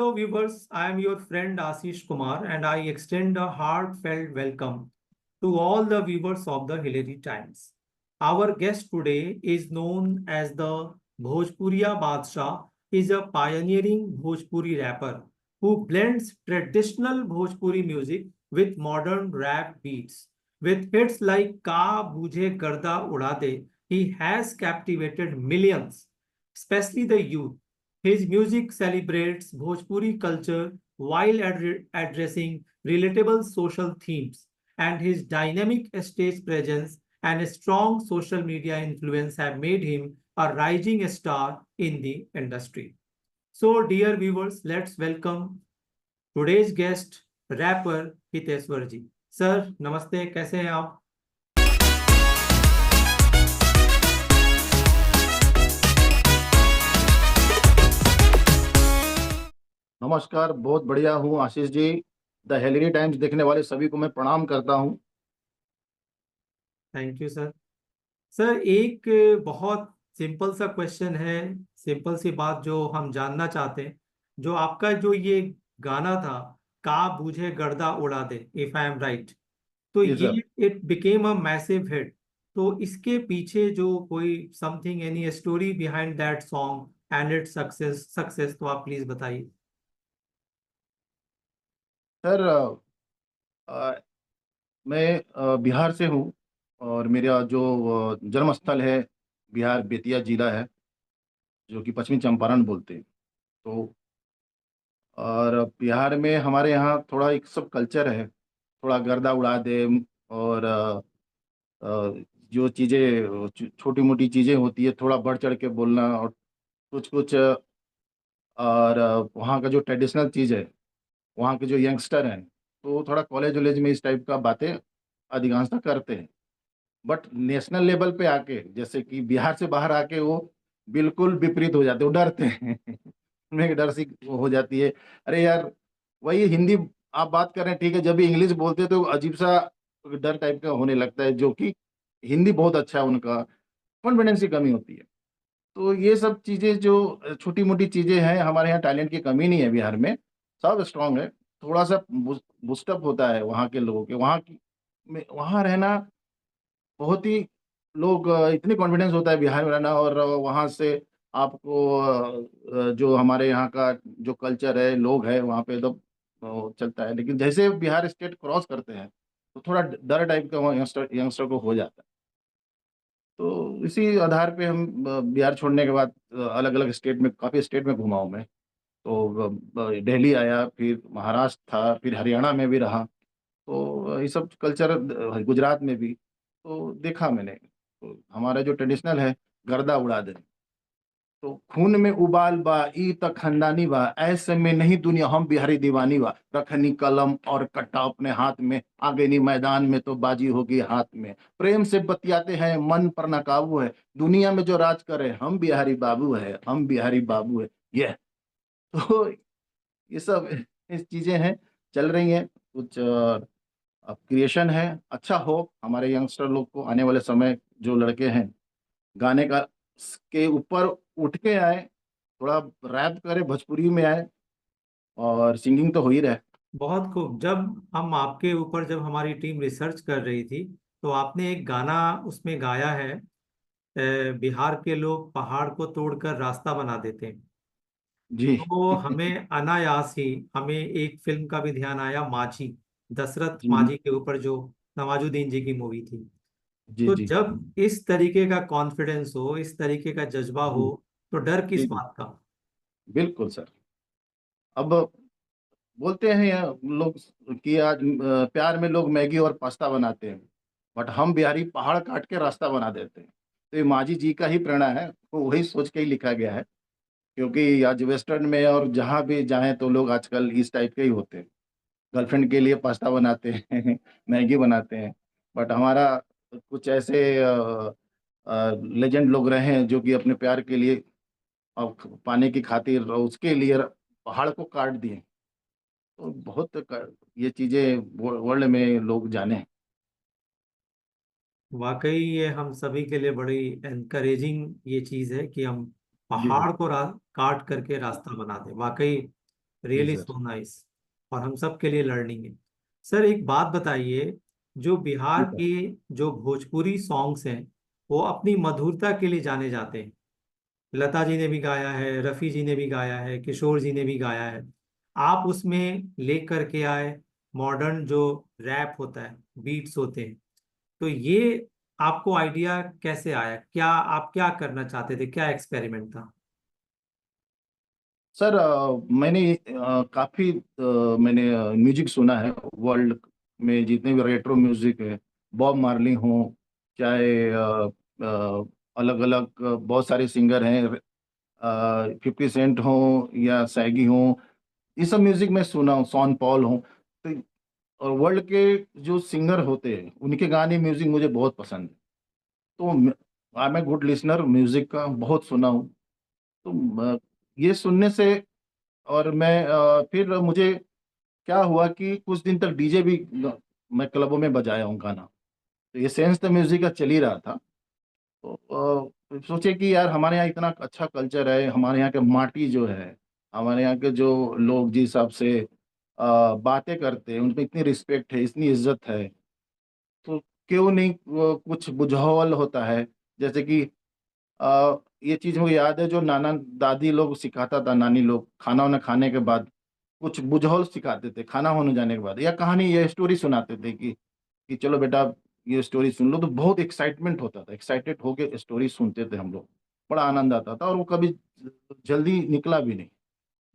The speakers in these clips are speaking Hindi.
Hello, viewers. I am your friend Ashish Kumar, and I extend a heartfelt welcome to all the viewers of the Hillary Times. Our guest today is known as the Bhojpuriya Badshah. He is a pioneering Bhojpuri rapper who blends traditional Bhojpuri music with modern rap beats. With hits like Ka Bujhe Garda Udade, he has captivated millions, especially the youth. His music celebrates Bhojpuri culture while addressing relatable social themes, and his dynamic stage presence and strong social media influence have made him a rising star in the industry. So, dear viewers, let's welcome today's guest, rapper Hiteswar ji. Sir, namaste, कैसे हैं आप? नमस्कार, बहुत बढ़िया हूँ Ashish ji. The Hillary times देखने वाले सभी को मैं प्रणाम करता हूँ। Thank you sir. सर, एक बहुत सिंपल सा क्वेश्चन है, सिंपल सी बात जो हम जानना चाहते हैं। जो आपका जो ये गाना था, का बूझे गर्दा उड़ा दे, इफ आई एम राइट, तो जी ये sir. It became a massive hit. तो इसके पीछे जो कोई something any story behind that song and it success तो आप प्लीज बताइए। सर अ, मैं बिहार से हूँ और मेरा जो जन्म स्थल है बिहार बेतिया जिला है, जो कि पश्चिमी चंपारण बोलते हैं। तो और बिहार में हमारे यहाँ थोड़ा एक सब कल्चर है, थोड़ा गर्दा उड़ा दे और जो चीज़ें छोटी मोटी चीज़ें होती है थोड़ा बढ़ चढ़ के बोलना और कुछ कुछ और वहाँ का जो ट्रेडिशनल चीज़ है, वहाँ के जो यंगस्टर हैं तो वो थोड़ा कॉलेज वॉलेज में इस टाइप का बातें अधिकांशतः करते हैं। बट नेशनल लेवल पे आके जैसे कि बिहार से बाहर आके वो बिल्कुल विपरीत हो जाते, वो डरते हैं उनमें एक डर सी हो जाती है। अरे यार, वही हिंदी आप बात कर रहे हैं ठीक है, जब भी इंग्लिश बोलते हैं तो अजीब सा डर टाइप का होने लगता है, जो कि हिंदी बहुत अच्छा है उनका, कॉन्फिडेंस की कमी होती है। तो ये सब चीज़ें जो छोटी मोटी चीज़ें हैं, हमारे यहाँ टैलेंट की कमी नहीं है बिहार में, सब स्ट्रांग है। थोड़ा सा बूस्टअप होता है वहाँ के लोगों के, वहाँ की में वहाँ रहना बहुत ही लोग इतनी कॉन्फिडेंस होता है बिहार में रहना, और वहाँ से आपको जो हमारे यहाँ का जो कल्चर है, लोग है वहाँ पे एकदम चलता है। लेकिन जैसे बिहार स्टेट क्रॉस करते हैं तो थोड़ा डर टाइप का वहाँ यंगस्टर यंगस्टर को हो जाता है। तो इसी आधार पे हम बिहार छोड़ने के बाद अलग अलग स्टेट में, काफ़ी स्टेट में घुमा हूँ मैं। तो दिल्ली आया, फिर महाराष्ट्र था, फिर हरियाणा में भी रहा। तो ये सब कल्चर गुजरात में भी तो देखा मैंने। तो हमारा जो ट्रेडिशनल है, गर्दा उड़ा दे, तो खून में उबाल बा ई तक खानदानी बा, ऐसे में नहीं दुनिया हम बिहारी दीवानी बा, रखनी कलम और कट्टा अपने हाथ में, आगे नहीं मैदान में तो बाजी होगी हाथ में, प्रेम से बतियाते हैं मन पर ना काबू है, दुनिया में जो राज करे हम बिहारी बाबू है, हम बिहारी बाबू है। ये तो ये सब इस चीजें हैं, चल रही हैं कुछ। अब क्रिएशन है, अच्छा हो हमारे यंगस्टर लोग को आने वाले समय, जो लड़के हैं गाने का के ऊपर उठ के आए, थोड़ा रैप करे, भोजपुरी में आए, और सिंगिंग तो हो ही रहा है। बहुत खूब। जब हम आपके ऊपर, जब हमारी टीम रिसर्च कर रही थी, तो आपने एक गाना उसमें गाया है, बिहार के लोग पहाड़ को तोड़कर रास्ता बना देते हैं। जी तो हमें अनायास ही हमें एक फिल्म का भी ध्यान आया, माझी, दशरथ जी माझी के ऊपर जो नवाजुद्दीन जी की मूवी थी। जी तो जी जब इस तरीके का कॉन्फिडेंस हो, इस तरीके का जज्बा जी हो, तो डर जी किस जी, बात का? बिल्कुल सर। अब बोलते हैं लोग कि आज प्यार में लोग मैगी और पास्ता बनाते हैं, बट हम बिहारी पहाड़ काट के रास्ता बना देते हैं। तो ये माझी जी का ही प्रेरणा है, वो वही सोच के ही लिखा गया है। क्योंकि आज वेस्टर्न में और जहाँ भी जाएं तो लोग आजकल इस टाइप के ही होते हैं, गर्लफ्रेंड के लिए पास्ता बनाते हैं मैगी बनाते हैं। बट हमारा कुछ ऐसे लेजेंड लोग रहे हैं जो कि अपने प्यार के लिए और पाने की खातिर और उसके लिए पहाड़ को काट दिए। तो बहुत ये चीजें वर्ल्ड में लोग जाने हैं। वाकई ये हम सभी के लिए बड़ी एनकरेजिंग ये चीज है कि हम जी पहाड़ को काट करके रास्ता बना दें। वाकई जी रियली सर। So nice. और हम सब के लिए लर्निंग है। सर एक बात बताइए, जो जी बिहार सर। के जो भोजपुरी सॉन्ग्स हैं वो अपनी मधुरता के लिए जाने जाते हैं। लता जी ने भी गाया है, रफी जी ने भी गाया है, किशोर जी ने भी गाया है। आप उसमें लेकर के आए मॉडर्न जो रैप होता है, बीट्स होते हैं। तो ये आपको आइडिया कैसे आया? क्या आप क्या करना चाहते थे? क्या एक्सपेरिमेंट था? सर मैंने काफी मैंने म्यूजिक सुना है। वर्ल्ड में जितने भी रेट्रो म्यूजिक है, बॉब मार्ली हो, चाहे अलग अलग बहुत सारे सिंगर हैं, 50 सेंट हो या सैगी हो, ये सब म्यूजिक मैं सुना हूँ, सॉन पॉल हो। तो और वर्ल्ड के जो सिंगर होते हैं उनके गाने म्यूजिक मुझे बहुत पसंद है। तो I am a good listener, music का बहुत सुना हूँ। तो ये सुनने से और फिर मुझे क्या हुआ कि कुछ दिन तक डीजे भी मैं क्लबों में बजाया हूँ गाना। तो ये सेंस द म्यूजिक का चल ही रहा था। तो सोचे कि यार हमारे यहाँ इतना अच्छा कल्चर है, हमारे यहाँ के माटी जो है, हमारे यहाँ के जो लोग जिस हिसाब से बातें करते हैं उनमें इतनी रिस्पेक्ट है, इतनी इज्जत है। तो क्यों नहीं कुछ बुझावल होता है। जैसे कि ये चीज मुझे याद है, जो नाना दादी लोग सिखाता था, नानी लोग खाना वाना खाने के बाद कुछ बुझावल सिखाते थे खाना होने जाने के बाद, या कहानी ये स्टोरी सुनाते थे कि चलो बेटा ये स्टोरी सुन लो। तो बहुत एक्साइटमेंट होता था, एक्साइटेड होके स्टोरी सुनते थे हम लोग। बड़ा आनंद आता था, और वो कभी जल्दी निकला भी नहीं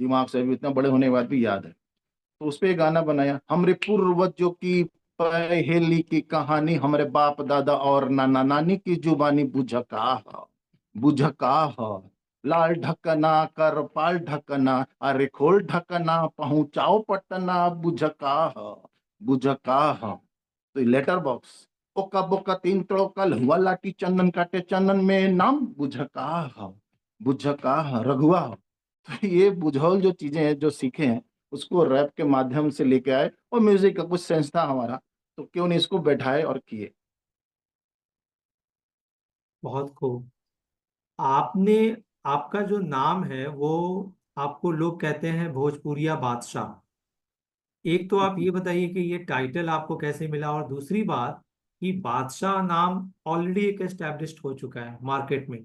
दिमाग से, अभी इतना बड़े होने के बाद भी याद है। तो उस पे एक गाना बनाया, हमरे पूर्वजों की पहेली की कहानी, हमरे बाप दादा और नाना नानी की जुबानी, बुझका लाल ढकना कर पाल ढकना, अरे खोल ढकना पहुंचाओ पटना, बुझका। तो लेटर बॉक्स, ओका बोका तीन तड़ोका लहुआ लाठी चंदन काटे चंदन में नाम, बुझका रघुआ। तो ये बुझौल जो चीजें हैं जो सीखे हैं, उसको रैप के माध्यम से लेके आए, और म्यूजिक का कुछ सेंस था हमारा, तो क्यों नहीं इसको बैठाए और किए। बहुत खूब। आपने, आपका जो नाम है वो, आपको लोग कहते हैं भोजपुरिया बादशाह। एक तो आप ये बताइए कि ये टाइटल आपको कैसे मिला, और दूसरी बात कि बादशाह नाम ऑलरेडी एक एस्टेब्लिश्ड हो चुका है मार्केट में।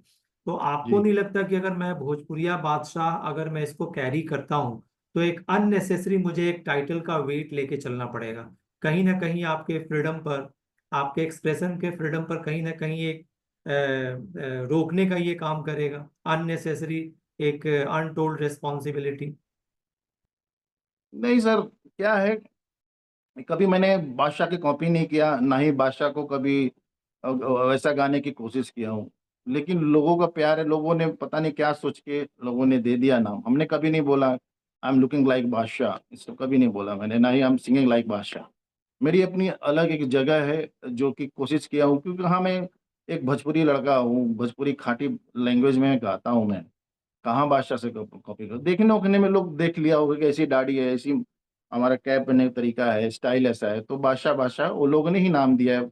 तो आपको जी। नहीं लगता कि अगर मैं भोजपुरिया बादशाह अगर मैं इसको कैरी करता हूँ तो एक अननेसेसरी मुझे एक टाइटल का वेट लेके चलना पड़ेगा? कहीं ना कहीं आपके फ्रीडम पर, आपके एक्सप्रेशन के फ्रीडम पर कहीं ना कहीं एक रोकने का ये काम करेगा, अननेसेसरी एक अनटोल्ड रिस्पॉन्सिबिलिटी। नहीं सर, क्या है, कभी मैंने बादशाह की कॉपी नहीं किया, ना ही बादशाह को कभी वैसा गाने की कोशिश किया हूँ। लेकिन लोगों का प्यार है, लोगों ने पता नहीं क्या सोच के लोगों ने दे दिया नाम। हमने कभी नहीं बोला आई एम लुकिंग लाइक बादशाह, इसको कभी नहीं बोला मैंने, ना ही आई एम सिंगिंग लाइक बादशाह। मेरी अपनी अलग एक जगह है जो कि कोशिश किया हूँ, क्योंकि हाँ मैं एक भोजपुरी लड़का हूँ, भोजपुरी खाटी लैंग्वेज में गाता हूँ मैं। कहाँ बादशाह से कॉपी कर, देखने उखने में लोग देख लिया होगा कि ऐसी दाढ़ी है, ऐसी हमारा कैप पहनने का तरीका है, स्टाइल ऐसा है, तो बादशाह बादशाह वो लोगों ने ही नाम दिया है।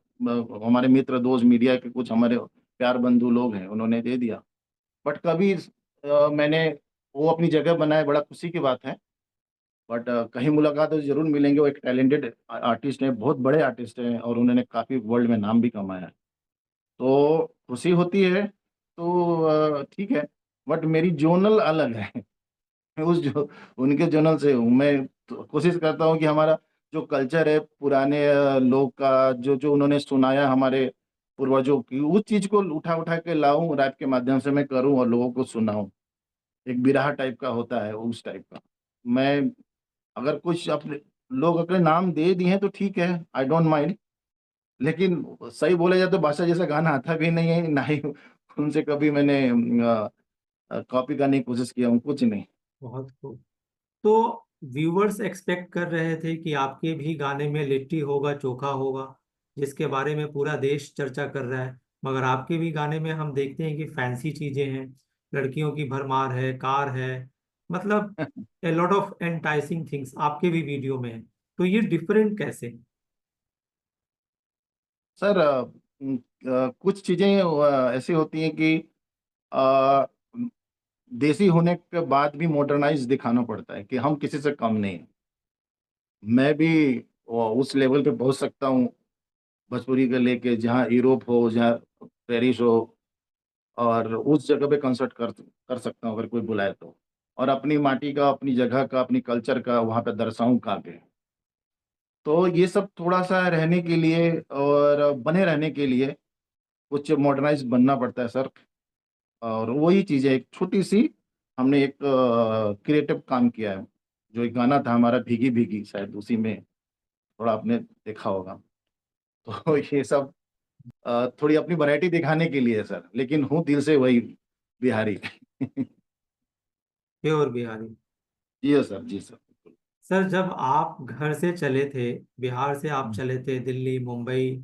हमारे मित्र दोस्त मीडिया के कुछ हमारे प्यार बंधु लोग हैं, उन्होंने दे दिया। बट कभी मैंने वो अपनी जगह बनाए, बड़ा खुशी की बात है। बट कहीं मुलाकात हो जरूर मिलेंगे। वो एक टैलेंटेड आर्टिस्ट है, बहुत बड़े आर्टिस्ट हैं, और उन्होंने काफी वर्ल्ड में नाम भी कमाया है। तो खुशी होती है। तो ठीक है। बट मेरी जोनल अलग है। मैं उस जो उनके जोनल से हूँ मैं। तो कोशिश करता हूँ कि हमारा जो कल्चर है, पुराने लोग का जो जो उन्होंने सुनाया हमारे पूर्वजों की, उस चीज को उठा उठा के लाऊं, रैप के माध्यम से मैं करूं और लोगों को सुनाऊं। एक बिरहा टाइप का होता है, उस टाइप का। मैं अगर कुछ अपने लोग अपने नाम दे दिए हैं तो ठीक है, आई डोंट माइंड। लेकिन सही बोले जाए तो बादशाह जैसा गाना आता भी नहीं है, ना ही उनसे कभी मैंने कॉपी करने की कोशिश किया हूँ, कुछ नहीं। बहुत खूब। तो व्यूअर्स एक्सपेक्ट कर रहे थे कि आपके भी गाने में लिट्टी होगा, चोखा होगा, जिसके बारे में पूरा देश चर्चा कर रहा है। मगर आपके भी गाने में हम देखते हैं कि फैंसी चीजें हैं, लड़कियों की भरमार है, कार है, मतलब a lot of enticing things आपके भी वीडियो में है। तो ये डिफरेंट कैसे? सर कुछ चीजें ऐसी होती हैं कि देसी होने के बाद भी मॉडर्नाइज दिखाना पड़ता है कि हम किसी से कम नहीं हैं। मैं भी उस लेवल पे पहुंच सकता हूँ भोजपुरी को लेके, जहाँ यूरोप हो, जहाँ पेरिस हो, और उस जगह पे कंसर्ट कर कर सकता हूँ अगर कोई बुलाए तो। और अपनी माटी का, अपनी जगह का, अपनी कल्चर का वहाँ पे दर्शाऊं आगे। तो ये सब थोड़ा सा रहने के लिए और बने रहने के लिए कुछ मॉडर्नाइज बनना पड़ता है सर। और वही चीज़ है, एक छोटी सी हमने एक क्रिएटिव काम किया है। जो एक गाना था हमारा भीगी भीगी, शायद उसी में थोड़ा आपने देखा होगा। तो ये सब थोड़ी अपनी वैरायटी दिखाने के लिए है सर, लेकिन हूँ दिल से वही बिहारी। प्योर बिहारी। जी हाँ सर, जी सर, बिल्कुल। सर, जब आप घर से चले थे, बिहार से आप चले थे दिल्ली मुंबई,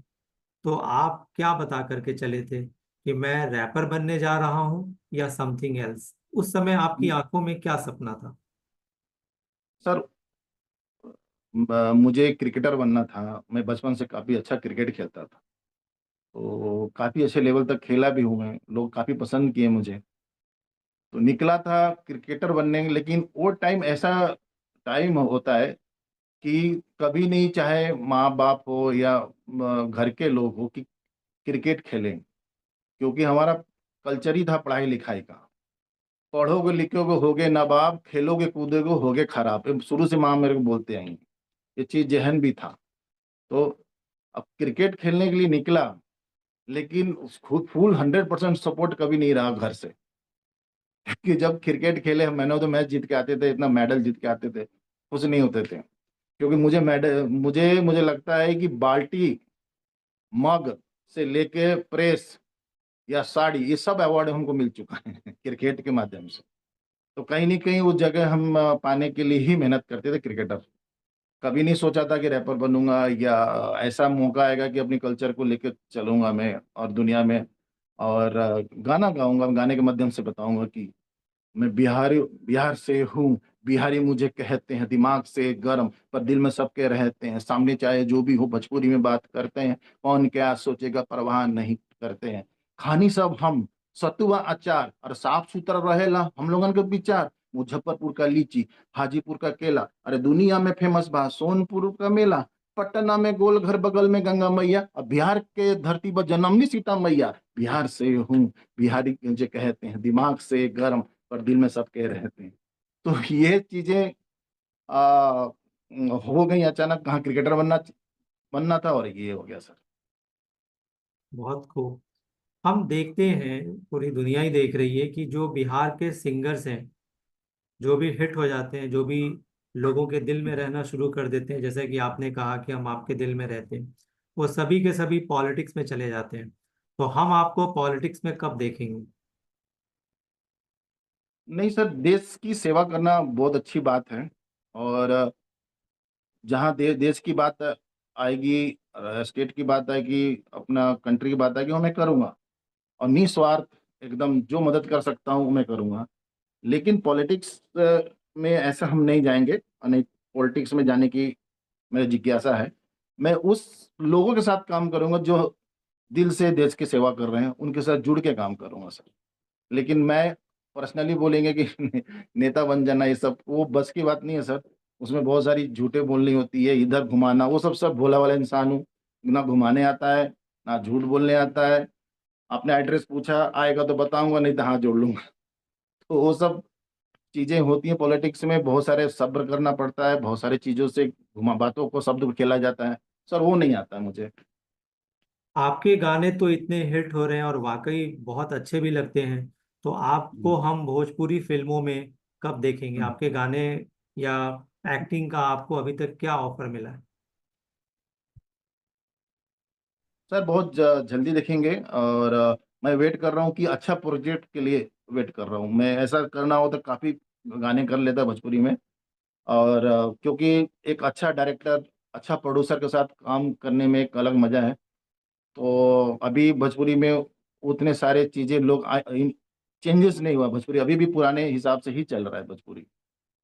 तो आप क्या बता करके चले थे कि मैं रैपर बनने जा रहा हूँ या समथिंग एल्स? उस समय आपकी आंखों में क्या सपना था? सर, मुझे क्रिकेटर बनना था। मैं बचपन से काफ़ी अच्छा क्रिकेट खेलता था, तो काफ़ी अच्छे लेवल तक खेला भी हूँ मैं, लोग काफ़ी पसंद किए मुझे। तो निकला था क्रिकेटर बनने, लेकिन वो टाइम ऐसा टाइम होता है कि कभी नहीं चाहे माँ बाप हो या घर के लोग हो कि क्रिकेट खेलें, क्योंकि हमारा कल्चर ही था पढ़ाई लिखाई का। पढ़ोगे लिखोगे होगे नवाब, खेलोगे कूदोगे होगे खराब, ये शुरू से माँ मेरे को बोलते आई। ये चीज जहन भी था। तो अब क्रिकेट खेलने के लिए निकला, लेकिन खुद फुल 100% सपोर्ट कभी नहीं रहा घर से। कि जब क्रिकेट खेले मैंने, तो मैच जीत के आते थे, इतना मेडल जीत के आते थे, खुश नहीं होते थे। क्योंकि मुझे मेडल, मुझे मुझे लगता है कि बाल्टी, मग से लेके प्रेस या साड़ी, ये सब अवार्ड हमको मिल चुका है क्रिकेट के माध्यम से। तो कहीं ना कहीं उस जगह हम पाने के लिए ही मेहनत करते थे क्रिकेटर। कभी नहीं सोचा था कि रैपर बनूंगा या ऐसा मौका आएगा कि अपनी कल्चर को लेकर चलूंगा मैं और दुनिया में, और गाना गाऊंगा, गाने के माध्यम से बताऊंगा कि मैं बिहारी, बिहार से हूँ। बिहारी मुझे कहते हैं, दिमाग से गरम पर दिल में सबके रहते हैं, सामने चाहे जो भी हो भोजपुरी में बात करते हैं, कौन क्या सोचेगा परवाह नहीं करते हैं। खानी सब हम सतुआ अचार और साफ सुथरा रहेला हम लोगन के विचार। मुजफ्फरपुर का लीची, हाजीपुर का केला, अरे दुनिया में फेमस बा सोनपुर का मेला। पटना में गोल घर, बगल में गंगा मैया, और बिहार के धरती पर जन्मनी सीता मैया। बिहार से हूँ, बिहारी मुझे कहते हैं, दिमाग से गरम पर दिल में सबके रहते हैं। तो ये चीजें आ, हो गई अचानक, कहाँ क्रिकेटर बनना बनना था और ये हो गया सर। बहुत खूब। हम देखते हैं, पूरी दुनिया ही देख रही है कि जो बिहार के सिंगर्स हैं, जो भी हिट हो जाते हैं, जो भी लोगों के दिल में रहना शुरू कर देते हैं, जैसे कि आपने कहा कि हम आपके दिल में रहते हैं, वो सभी के सभी पॉलिटिक्स में चले जाते हैं। तो हम आपको पॉलिटिक्स में कब देखेंगे? नहीं सर, देश की सेवा करना बहुत अच्छी बात है। और जहाँ देश की बात आएगी, स्टेट की बात आएगी, अपना कंट्री की बात आएगी, वो मैं करूँगा। और निस्वार्थ एकदम जो मदद कर सकता हूँ वो मैं करूँगा। लेकिन पॉलिटिक्स में ऐसा हम नहीं जाएंगे, और नहीं, पॉलिटिक्स में जाने की मेरी जिज्ञासा है। मैं उस लोगों के साथ काम करूंगा जो दिल से देश की सेवा कर रहे हैं, उनके साथ जुड़ के काम करूंगा सर। लेकिन मैं पर्सनली बोलेंगे कि नेता बन जाना, ये सब वो बस की बात नहीं है सर। उसमें बहुत सारी झूठे बोलनी होती है, इधर घुमाना, वो सब भोला वाला इंसान हूँ। ना घुमाने आता है, ना झूठ बोलने आता है। आपने एड्रेस पूछा, आएगा तो बताऊंगा, नहीं तो हाथ जोड़ लूंगा। तो वो सब चीजें होती हैं पॉलिटिक्स में, बहुत सारे सब्र करना पड़ता है, बहुत सारी चीजों से घुमा बातों को शब्द को खेला जाता है। सर वो नहीं आता है मुझे। आपके गाने तो इतने हिट हो रहे हैं और वाकई बहुत अच्छे भी लगते हैं। तो आपको हम्म, हम भोजपुरी फिल्मों में कब देखेंगे? हम्म। आपके गाने या एक्टिंग का आपको अभी तक क्या ऑफर मिला है? सर बहुत जल्दी देखेंगे। और मैं वेट कर रहा हूँ कि अच्छा प्रोजेक्ट के लिए वेट कर रहा हूँ। मैं ऐसा करना हो तो काफी गाने कर लेता भोजपुरी में। और क्योंकि एक अच्छा डायरेक्टर, अच्छा प्रोड्यूसर के साथ काम करने में एक अलग मजा है। तो अभी भोजपुरी में उतने सारे चीजें लोग चेंजेस नहीं हुआ, भोजपुरी अभी भी पुराने हिसाब से ही चल रहा है भोजपुरी।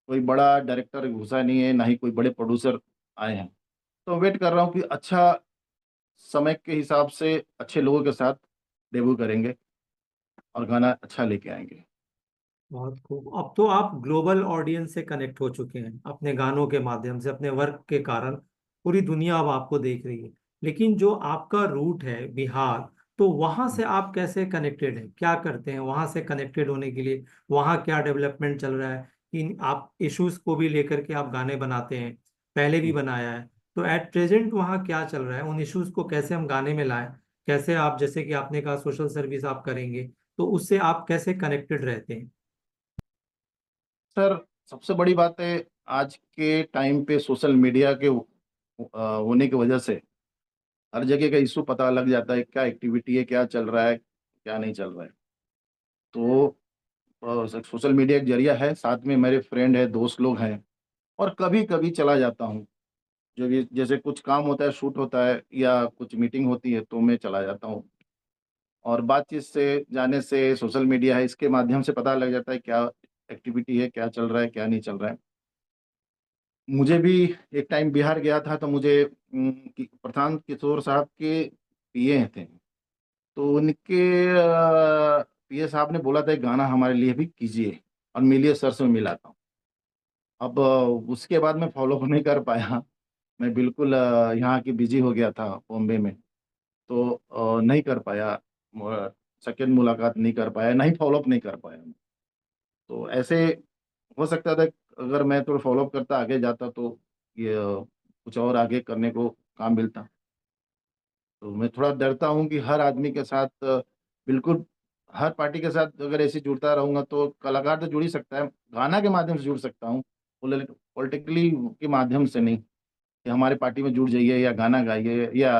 कोई बड़ा डायरेक्टर घुसा नहीं है, ना ही कोई बड़े प्रोड्यूसर आए हैं। तो वेट कर रहा हूँ कि अच्छा समय के हिसाब से अच्छे लोगों के साथ डेब्यू करेंगे और गाना अच्छा लेके आएंगे। बहुत खूब। अब तो आप ग्लोबल ऑडियंस से कनेक्ट हो चुके हैं अपने गानों के माध्यम से, अपने वर्क के कारण पूरी दुनिया अब आपको देख रही है। लेकिन जो आपका रूट है बिहार, तो वहां से आप कैसे कनेक्टेड हैं, क्या करते हैं वहां से कनेक्टेड होने के लिए? वहां क्या डेवलपमेंट चल रहा है? इन आप इश्यूज को भी लेकर के आप गाने बनाते हैं, पहले भी बनाया है, तो एट प्रेजेंट वहाँ क्या चल रहा है? उन इश्यूज को कैसे हम गाने में लाएं? कैसे आप, जैसे कि आपने कहा सोशल सर्विस आप करेंगे, तो उससे आप कैसे कनेक्टेड रहते हैं? सर, सबसे बड़ी बात है, आज के टाइम पे सोशल मीडिया के होने की वजह से हर जगह का इशू पता लग जाता है, क्या एक्टिविटी है, क्या चल रहा है, क्या नहीं चल रहा है। तो सोशल मीडिया एक जरिया है, साथ में मेरे फ्रेंड है, दोस्त लोग हैं, और कभी कभी चला जाता हूँ। जो भी जैसे कुछ काम होता है, शूट होता है या कुछ मीटिंग होती है, तो मैं चला जाता हूँ। और बातचीत से, जाने से, सोशल मीडिया है, इसके माध्यम से पता लग जाता है क्या एक्टिविटी है, क्या चल रहा है, क्या नहीं चल रहा है। मुझे भी एक टाइम बिहार गया था, तो मुझे प्रशांत किशोर साहब के पीए थे, तो उनके पीए साहब ने बोला था एक गाना हमारे लिए भी कीजिए, और मिलिए सर से मिला था। अब उसके बाद मैं फॉलो नहीं कर पाया। मैं बिल्कुल यहाँ की बिजी हो गया था बॉम्बे में, तो नहीं कर पाया, सेकेंड मुलाकात नहीं कर पाया, नहीं फॉलोअप नहीं कर पाया। तो ऐसे हो सकता था, अगर मैं थोड़ा फॉलोअप करता, आगे जाता, तो ये कुछ और आगे करने को काम मिलता। तो मैं थोड़ा डरता हूँ कि हर आदमी के साथ बिल्कुल हर पार्टी के साथ अगर ऐसे जुड़ता रहूंगा, तो कलाकार तो जुड़ ही सकता है, गाना के माध्यम से जुड़ सकता हूँ, पॉलिटिकली के माध्यम से नहीं, कि हमारे पार्टी में जुड़ जाइए या गाना गाइए या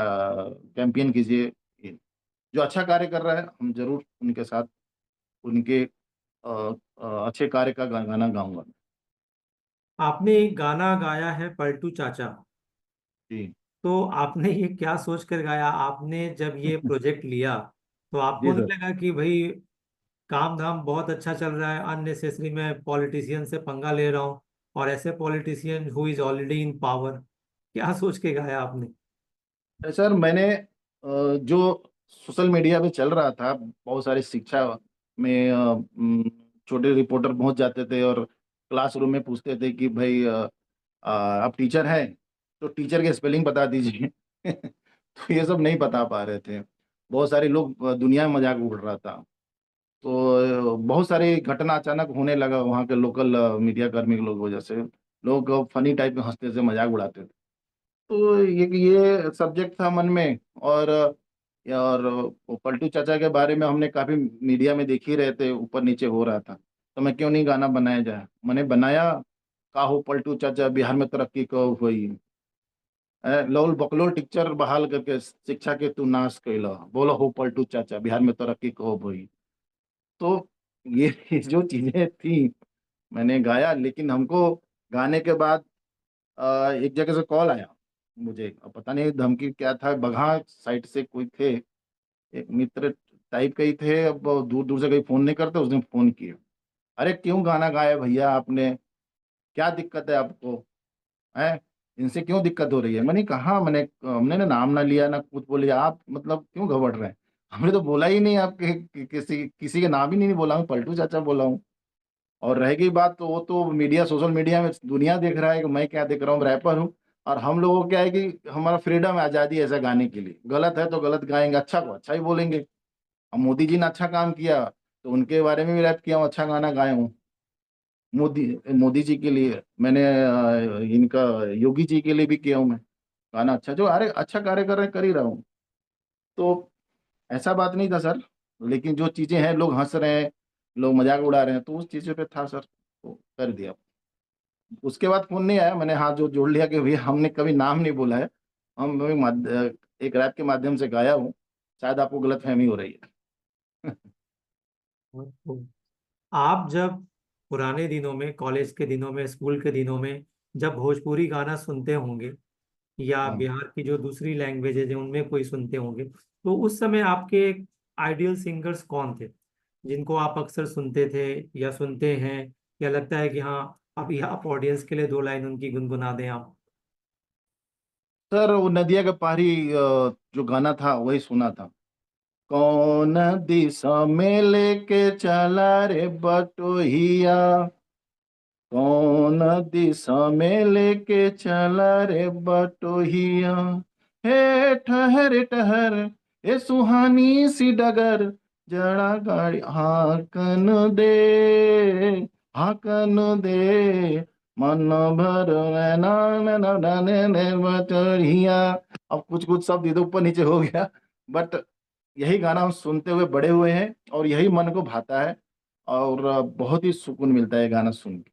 कैंपेन कीजिए। ये जो अच्छा कार्य कर रहा है, हम जरूर उनके साथ, उनके अच्छे कार्य का गाना गाऊंगा। आपने एक गाना गाया है पलटू चाचा, जी। तो आपने ये क्या सोच कर गाया? आपने जब ये प्रोजेक्ट लिया तो आपको जी नहीं सर। लगा कि भाई काम धाम बहुत अच्छा चल रहा है, अननेसेसरी मैं पॉलिटिशियन से पंगा ले रहा हूँ, और ऐसे politician who is already in power? क्या सोच के गाया आपने? सर, मैंने जो सोशल मीडिया पे चल रहा था, बहुत सारी शिक्षा में छोटे रिपोर्टर पहुंच जाते थे और क्लासरूम में पूछते थे कि भाई आप टीचर हैं, तो टीचर के स्पेलिंग बता दीजिए। तो ये सब नहीं बता पा रहे थे। बहुत सारे लोग, दुनिया में मजाक उड़ रहा था। तो बहुत सारी घटना अचानक होने लगा, वहाँ के लोकल मीडिया कर्मी के लोग वजह से लोग फनी टाइप में हंसते थे, मजाक उड़ाते थे। तो ये सब्जेक्ट था मन में। और वो पलटू चाचा के बारे में हमने काफी मीडिया में देख ही रहे थे, ऊपर नीचे हो रहा था, तो मैं क्यों नहीं गाना बनाया जाए, मैंने बनाया। का हो पलटू चाचा बिहार में तरक्की को हुई, लोल बकलोल टीचर बहाल करके शिक्षा के तू नाश कैला, बोलो हो पलटू चाचा बिहार में तरक्की को हुई। तो ये जो चीजें थी, मैंने गाया। लेकिन हमको गाने के बाद एक जगह से कॉल आया मुझे, अब पता नहीं धमकी क्या था, बगहा साइड से कोई थे, एक मित्र टाइप के ही थे। अब दूर दूर से कहीं फोन नहीं करते, उसने फोन किया, अरे क्यों गाना गाया भैया आपने, क्या दिक्कत है आपको, है इनसे क्यों दिक्कत हो रही है। मैंने कहा, हमने ना नाम ना लिया ना कुछ बोले, आप मतलब क्यों घबरा रहे हैं, हमने तो बोला ही नहीं आपके किसी किसी के नाम ही नहीं बोला हूँ, पलटू चाचा बोला हूँ। और रह गई बात, तो वो तो मीडिया, सोशल मीडिया में दुनिया देख रहा है कि मैं क्या देख रहा हूँ, रैपर हूँ। और हम लोगों को क्या है कि हमारा फ्रीडम है, आज़ादी है ऐसा गाने के लिए, गलत है तो गलत गाएंगे, अच्छा को अच्छा ही बोलेंगे। अब मोदी जी ने अच्छा काम किया, तो उनके बारे में भी रैप किया हूँ, अच्छा गाना गाया हूँ। मोदी मोदी जी के लिए मैंने इनका योगी जी के लिए भी किया हूँ मैं गाना। अच्छा, जो अरे अच्छा कार्य कर रहे हैं, कर ही रहा हूँ। तो ऐसा बात नहीं था सर, लेकिन जो चीजें हैं, लोग हंस रहे हैं, लोग मजाक उड़ा रहे हैं, तो उस चीजों पे था सर, तो कर दिया। उसके बाद फोन नहीं आया, मैंने हाथ जो जोड़ लिया कि भैया हमने कभी नाम नहीं बोला है, एक रैप के माध्यम से गाया हूँ, शायद आपको गलतफहमी हो रही है। आप जब पुराने दिनों में, कॉलेज के दिनों में, स्कूल के दिनों में जब भोजपुरी गाना सुनते होंगे, या हाँ बिहार की जो दूसरी लैंग्वेजेज है उनमें कोई सुनते होंगे, तो उस समय आपके आइडियल सिंगर्स कौन थे जिनको आप अक्सर सुनते थे या सुनते हैं? या लगता है कि हाँ, अभी आप ऑडियंस के लिए दो लाइन उनकी गुनगुना दें आप? सर, वो नदिया के पारी जो गाना था वही सुना था। कौन दिशा में लेके चला रे बटोहिया, कौन दिशा में लेके चला रे बटोहिया। हे ठहर ठहर, ए सुहानी सी डगर, जरा गाड़ी हाकन दे, हाकन दे, मन भर बटोहिया। अब कुछ कुछ शब्द इधर ऊपर नीचे हो गया, बट यही गाना हम सुनते हुए बड़े हुए हैं और यही मन को भाता है, और बहुत ही सुकून मिलता है गाना सुन के।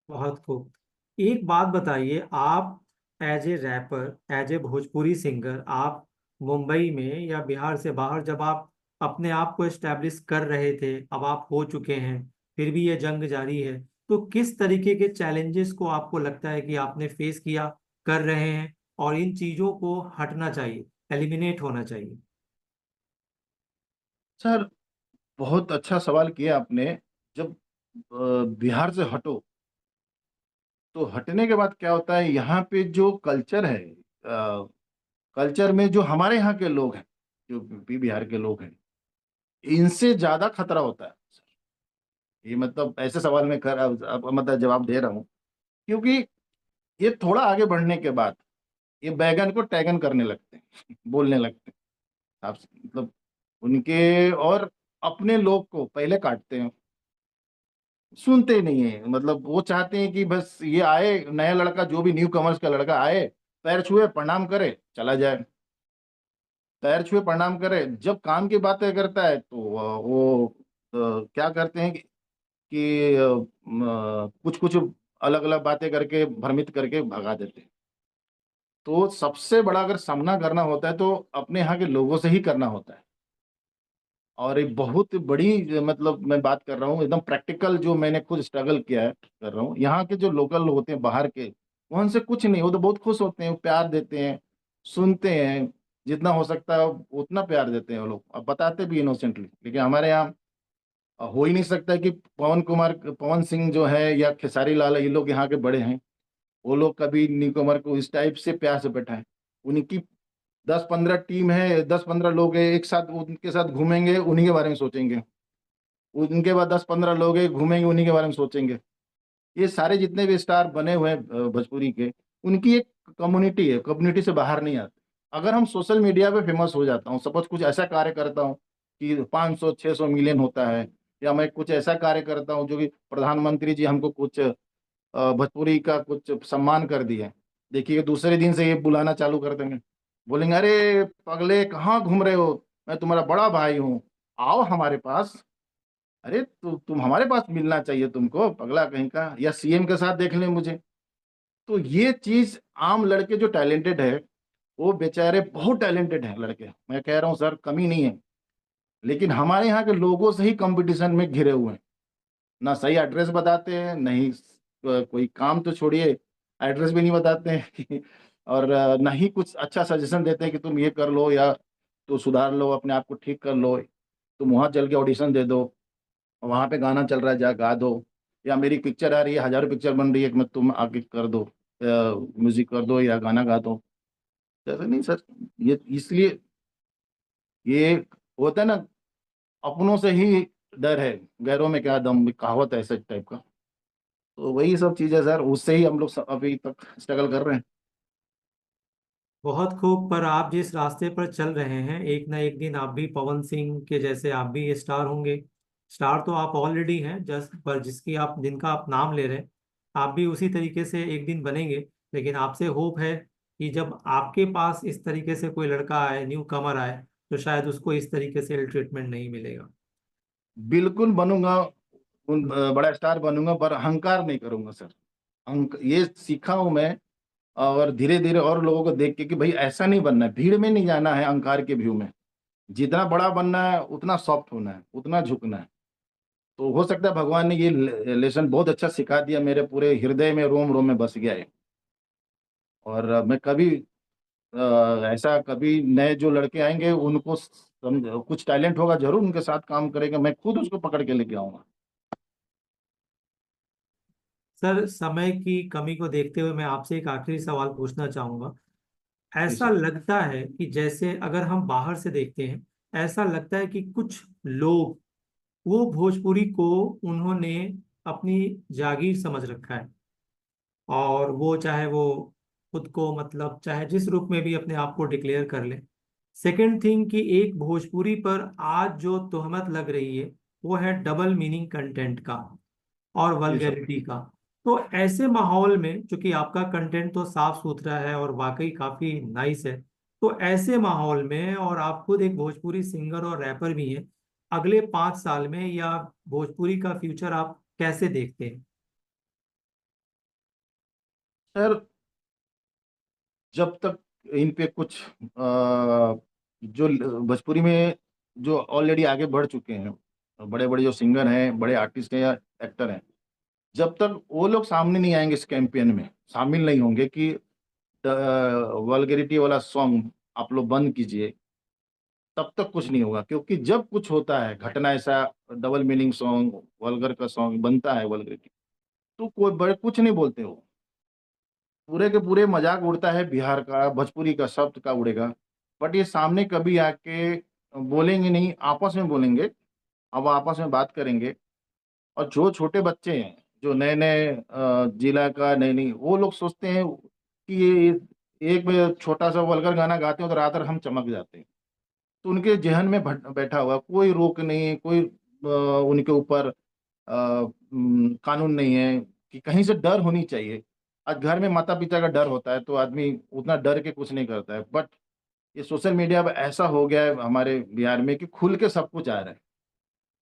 बहुत खूब। एक बात बताइए, आप as a rapper, as a Bhojpuri singer, आप मुंबई में या बिहार से बाहर जब आप अपने आप को एस्टेब्लिश कर रहे थे, अब आप हो चुके हैं, फिर भी ये जंग जारी है, तो किस तरीके के चैलेंजेस को आपको लगता है कि आपने फेस किया, कर रहे हैं, और इन चीजों को हटना चाहिए, एलिमिनेट होना चाहिए? सर, बहुत अच्छा सवाल किया आपने। जब बिहार से हटो तो हटने के बाद क्या होता है, यहाँ पे जो कल्चर है, कल्चर में जो हमारे यहाँ के लोग हैं, जो यूपी बिहार के लोग हैं, इनसे ज्यादा खतरा होता है। ये मतलब ऐसे सवाल में कर अब मतलब जवाब दे रहा हूँ, क्योंकि ये थोड़ा आगे बढ़ने के बाद ये बैगन को टैगन करने लगते हैं, बोलने लगते हैं आप, मतलब उनके और अपने लोग को पहले काटते हैं, सुनते ही नहीं है। मतलब वो चाहते हैं कि बस ये आए नया लड़का, जो भी न्यू कमर्स का लड़का आए, पैर छुए प्रणाम करे चला जाए, पैर छुए प्रणाम करे। जब काम की बातें करता है तो वो क्या करते हैं कि कुछ कुछ अलग अलग बातें करके भ्रमित करके भगा देते हैं। तो सबसे बड़ा अगर सामना करना होता है तो अपने यहाँ के लोगों से ही करना होता है। और एक बहुत बड़ी मतलब मैं बात कर रहा हूँ एकदम प्रैक्टिकल, जो मैंने खुद स्ट्रगल किया है कर रहा हूँ। यहाँ के जो लोकल होते हैं बाहर के, वो उनसे कुछ नहीं, वो तो बहुत खुश होते हैं, वो प्यार देते हैं, सुनते हैं, जितना हो सकता है उतना प्यार देते हैं वो लोग, अब बताते भी इनोसेंटली। लेकिन हमारे यहाँ हो ही नहीं सकता कि पवन सिंह जो है या खेसारी लाल, ये लोग यहाँ के बड़े हैं, वो लोग कभी न्यू कमर को इस टाइप से प्यार से बैठाएं। उनकी 10-15 टीम है, 10-15 लोग हैं एक साथ, उनके साथ घूमेंगे उन्हीं के बारे में सोचेंगे, उनके बाद 10-15 लोग हैं घूमेंगे उन्हीं के बारे में सोचेंगे। ये सारे जितने भी स्टार बने हुए हैं भोजपुरी के, उनकी एक कम्युनिटी है, कम्युनिटी से बाहर नहीं आते। अगर हम सोशल मीडिया पे फेमस हो जाता हूँ, सपोज कुछ ऐसा कार्य करता हूँ कि 500-600 मिलियन होता है, या मैं कुछ ऐसा कार्य करता हूँ जो कि प्रधानमंत्री जी हमको कुछ भोजपुरी का कुछ सम्मान कर दिया, देखिए दूसरे दिन से ये बुलाना चालू कर देंगे, बोलेंगे अरे पगले कहाँ घूम रहे हो, मैं तुम्हारा बड़ा भाई हूँ, आओ हमारे पास। अरे तुम हमारे पास मिलना चाहिए तुमको, पगला कहीं का, या सीएम के साथ देख लें मुझे। तो ये चीज आम लड़के जो टैलेंटेड है, वो बेचारे बहुत टैलेंटेड हैं लड़के, मैं कह रहा हूँ सर कमी नहीं है, लेकिन हमारे यहाँ के लोगों से ही कंपटीशन में घिरे हुए हैं। ना सही एड्रेस बताते हैं, नहीं कोई काम तो छोड़िए, एड्रेस भी नहीं बताते हैं और ना ही कुछ अच्छा सजेशन देते हैं कि तुम ये कर लो, या तो सुधार लो अपने आप को, ठीक कर लो, तुम वहां चल के ऑडिशन दे दो, वहां पे गाना चल रहा है जा गा दो, या मेरी पिक्चर आ रही है, हजारों पिक्चर बन रही है कि मैं तुम आके कर दो, म्यूजिक कर दो या गाना गा दो। तो ऐसा नहीं सर, ये इसलिए ये होता है ना, अपनों से ही डर है, गैरों में क्या दम, कहावत है ऐसे टाइप का। तो वही सब चीजें सर, उससे ही हम लोग अभी तक स्ट्रगल कर रहे हैं। बहुत खूब। पर आप जिस रास्ते पर चल रहे हैं, एक ना एक दिन आप भी पवन सिंह के जैसे आप भी स्टार होंगे। स्टार तो आप ऑलरेडी हैं, जस्ट पर जिसकी आप जिनका आप नाम ले रहे हैं, आप भी उसी तरीके से एक दिन बनेंगे। लेकिन आपसे होप है कि जब आपके पास इस तरीके से कोई लड़का आए, न्यू कमर आए, तो शायद उसको इस तरीके से ट्रीटमेंट नहीं मिलेगा। बिल्कुल बनूंगा, बड़ा स्टार बनूंगा, पर अहंकार नहीं करूंगा सर। ये सीखा हूं मैं, और धीरे धीरे और लोगों को देख के कि भाई ऐसा नहीं बनना है, भीड़ में नहीं जाना है, अहंकार के व्यू में जितना बड़ा बनना है उतना सॉफ्ट होना है, उतना झुकना है। तो हो सकता है भगवान ने ये लेसन बहुत अच्छा सिखा दिया, मेरे पूरे हृदय में रोम रोम में बस गया है। और मैं कभी ऐसा कभी नए जो लड़के आएंगे उनको समझ, कुछ टैलेंट होगा जरूर उनके साथ काम करेगा, मैं खुद उसको पकड़ के लेके आऊंगा। सर, समय की कमी को देखते हुए मैं आपसे एक आखिरी सवाल पूछना चाहूंगा। जी ऐसा सर। लगता है कि जैसे अगर हम बाहर से देखते हैं ऐसा लगता है कि कुछ लोग वो भोजपुरी को उन्होंने अपनी जागीर समझ रखा है, और वो चाहे वो खुद को मतलब चाहे जिस रूप में भी अपने आप को डिक्लेयर कर ले। सेकंड थिंग कि एक भोजपुरी पर आज जो तोहमत लग रही है वो है डबल मीनिंग कंटेंट का और जी सर। वल्गैरिटी का। तो ऐसे माहौल में चूंकि आपका कंटेंट तो साफ सुथरा है और वाकई काफी नाइस है, तो ऐसे माहौल में और आप खुद एक भोजपुरी सिंगर और रैपर भी हैं, अगले 5 साल में या भोजपुरी का फ्यूचर आप कैसे देखते हैं? सर जब तक इन पे कुछ जो भोजपुरी में जो ऑलरेडी आगे बढ़ चुके हैं, बड़े बड़े जो सिंगर हैं, बड़े आर्टिस्ट हैं या एक्टर हैं, जब तक वो लोग सामने नहीं आएंगे, इस कैंपेन में शामिल नहीं होंगे कि वल्गैरिटी वाला सॉन्ग आप लोग बंद कीजिए, तब तक कुछ नहीं होगा। क्योंकि जब कुछ होता है घटना ऐसा, डबल मीनिंग सॉन्ग, वल्गर का सॉन्ग बनता है, वल्गैरिटी, तो कोई बड़े कुछ नहीं बोलते हो, पूरे के पूरे मजाक उड़ता है, बिहार का भोजपुरी का शब्द का उड़ेगा। बट ये सामने कभी आके बोलेंगे नहीं, आपस में बोलेंगे। अब आपस में बात करेंगे। और जो छोटे बच्चे हैं, जो नए नए जिला का नई नई, वो लोग सोचते हैं कि ये एक में छोटा सा वल्गर गाना गाते हैं तो रात भर हम चमक जाते हैं। तो उनके जहन में बैठा हुआ कोई रोक नहीं, कोई उनके ऊपर कानून नहीं है कि कहीं से डर होनी चाहिए। आज घर में माता पिता का डर होता है तो आदमी उतना डर के कुछ नहीं करता है। बट ये सोशल मीडिया अब ऐसा हो गया है हमारे बिहार में कि खुल के सब कुछ आ रहा है।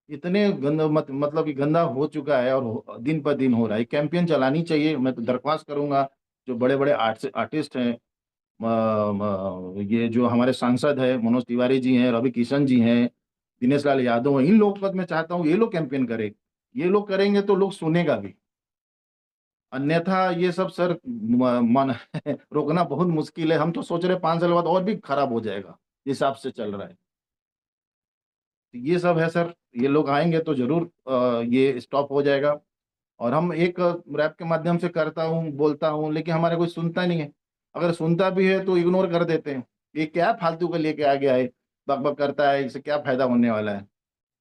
इतने गंदा मतलब कि गंदा हो चुका है, और दिन पर दिन हो रहा है। कैंपेन चलानी चाहिए। मैं तो दरख्वास्त करूंगा जो बड़े बड़े आर्टिस्ट हैं, ये जो हमारे सांसद है मनोज तिवारी जी हैं, रवि किशन जी हैं, दिनेश लाल यादव हैं, इन लोगों को मैं चाहता हूँ ये लोग कैंपेन करें। ये लोग करेंगे तो लोग सुनेगा भी। अन्यथा ये सब सर मन रोकना बहुत मुश्किल है। हम तो सोच रहे 5 साल बाद और भी खराब हो जाएगा, जिस हिसाब से चल रहा है। तो ये सब है सर। ये लोग आएंगे तो जरूर ये स्टॉप हो जाएगा। और हम एक रैप के माध्यम से करता हूँ, बोलता हूँ, लेकिन हमारे कोई सुनता नहीं है। अगर सुनता भी है तो इग्नोर कर देते हैं। ये क्या फालतू का लेके आ गया है, बक बक करता है, इससे क्या फायदा होने वाला है।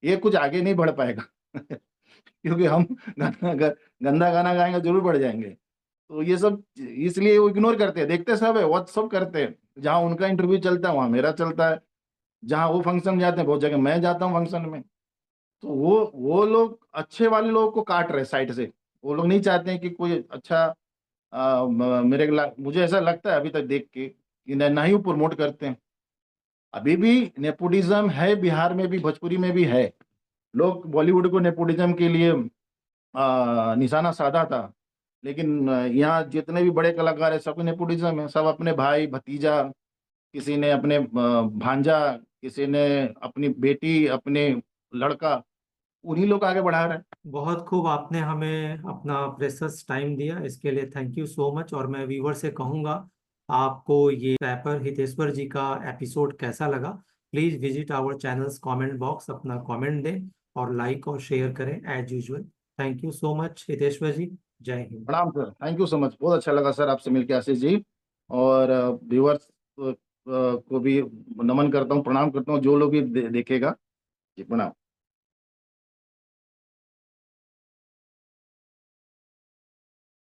ये कुछ आगे नहीं बढ़ पाएगा क्योंकि हम गंदा गाना गाएंगे जरूर बढ़ जाएंगे। तो ये सब इसलिए वो इग्नोर करते हैं। देखते सब है, वो सब करते हैं। जहाँ उनका इंटरव्यू चलता है वहाँ मेरा चलता है। जहाँ वो फंक्शन जाते हैं बहुत जगह मैं जाता हूँ फंक्शन में। तो वो लोग अच्छे वाले लोगों को काट रहे साइड से। वो लोग नहीं चाहते हैं कि कोई अच्छा मुझे ऐसा लगता है अभी तक देख के कि ना ही वो प्रमोट करते हैं। अभी भी नेपोटिज्म है बिहार में भी, भोजपुरी में भी है। लोग बॉलीवुड को नेपोटिज्म के लिए निशाना साधा था। लेकिन यहाँ जितने भी बड़े कलाकार हैं सब नेपोटिज्म है। सब अपने भाई भतीजा, किसी ने अपने भांजा, किसी ने अपनी बेटी, अपने लड़का, उन्हीं लोग आगे बढ़ा रहे हैं। बहुत खूब, आपने हमें अपना प्रेशियस टाइम दिया, इसके लिए थैंक यू सो मच। और मैं व्यूवर से कहूँगा, आपको ये रैपर हितेश्वर जी का एपिसोड कैसा लगा? Please visit our channels comment box, अपना कमेंट दें और लाइक और शेयर करें as usual. Thank you so much Hiteshwar ji. जय हिंद। प्रणाम sir, thank you so much. बहुत अच्छा लगा सर आपसे मिलकर आशीष जी। और व्यूअर्स को भी नमन करता हूँ, प्रणाम करता हूँ, जो लोग भी देखेगा। जी प्रणाम।